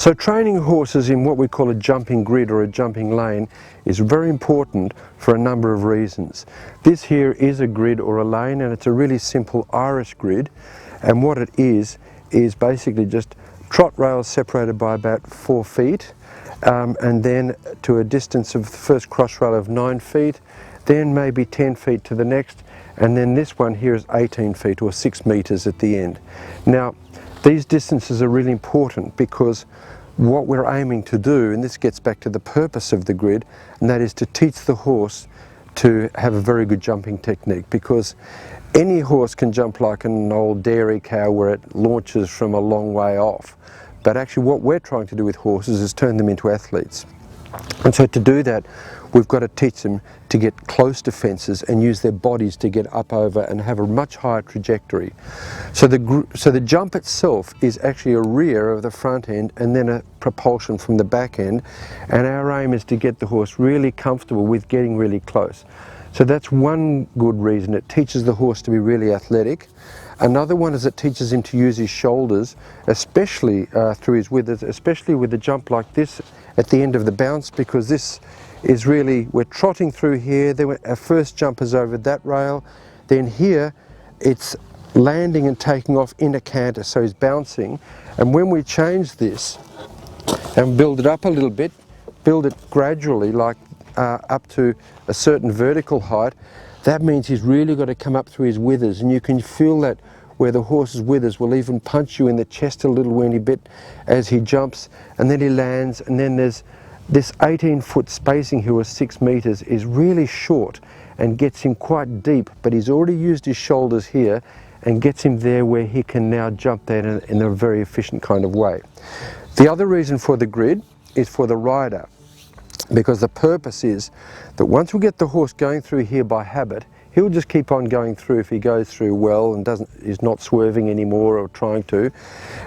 So training horses in what we call a jumping grid or a jumping lane is very important for a number of reasons. This here is a grid or a lane, and it's a really simple Irish grid, and what it is basically just trot rails separated by about 4 feet, and then to a distance of the first cross rail of 9 feet, then maybe 10 feet to the next, and then this one here is 18 feet or 6 meters at the end. Now, these distances are really important because what we're aiming to do, and this gets back to the purpose of the grid, and that is to teach the horse to have a very good jumping technique, because any horse can jump like an old dairy cow where it launches from a long way off. But actually what we're trying to do with horses is turn them into athletes. And so to do that, we've got to teach them to get close to fences and use their bodies to get up over and have a much higher trajectory. So the jump itself is actually a rear of the front end and then a propulsion from the back end, and our aim is to get the horse really comfortable with getting really close. So that's one good reason. It teaches the horse to be really athletic. Another one is it teaches him to use his shoulders, especially through his withers, especially with a jump like this at the end of the bounce, because this is really, we're trotting through here, then our first jump is over that rail, then here it's landing and taking off in a canter, so he's bouncing. And when we change this and build it up a little bit, build it gradually, like up to a certain vertical height, that means he's really got to come up through his withers, and you can feel that where the horse's withers will even punch you in the chest a little weeny bit as he jumps, and then he lands, and then there's this 18-foot spacing here, or 6 meters, is really short and gets him quite deep, but he's already used his shoulders here and gets him there where he can now jump that in a very efficient kind of way. The other reason for the grid is for the rider, because the purpose is that once we get the horse going through here by habit, he'll just keep on going through if he goes through well and is not swerving anymore or trying to.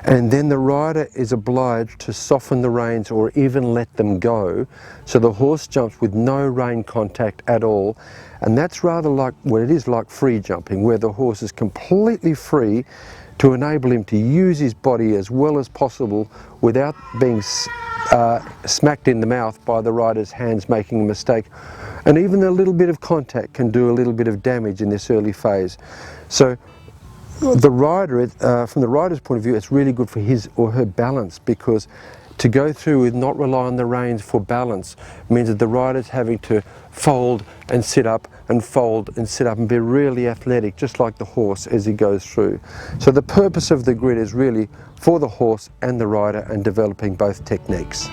And then the rider is obliged to soften the reins or even let them go, so the horse jumps with no rein contact at all. And that's rather like, well, it is like free jumping, where the horse is completely free to enable him to use his body as well as possible without being smacked in the mouth by the rider's hands making a mistake. And even a little bit of contact can do a little bit of damage in this early phase. So the rider, from the rider's point of view, it's really good for his or her balance, because to go through with not rely on the reins for balance means that the rider's having to fold and sit up and fold and sit up and be really athletic, just like the horse as he goes through. So the purpose of the grid is really for the horse and the rider and developing both techniques.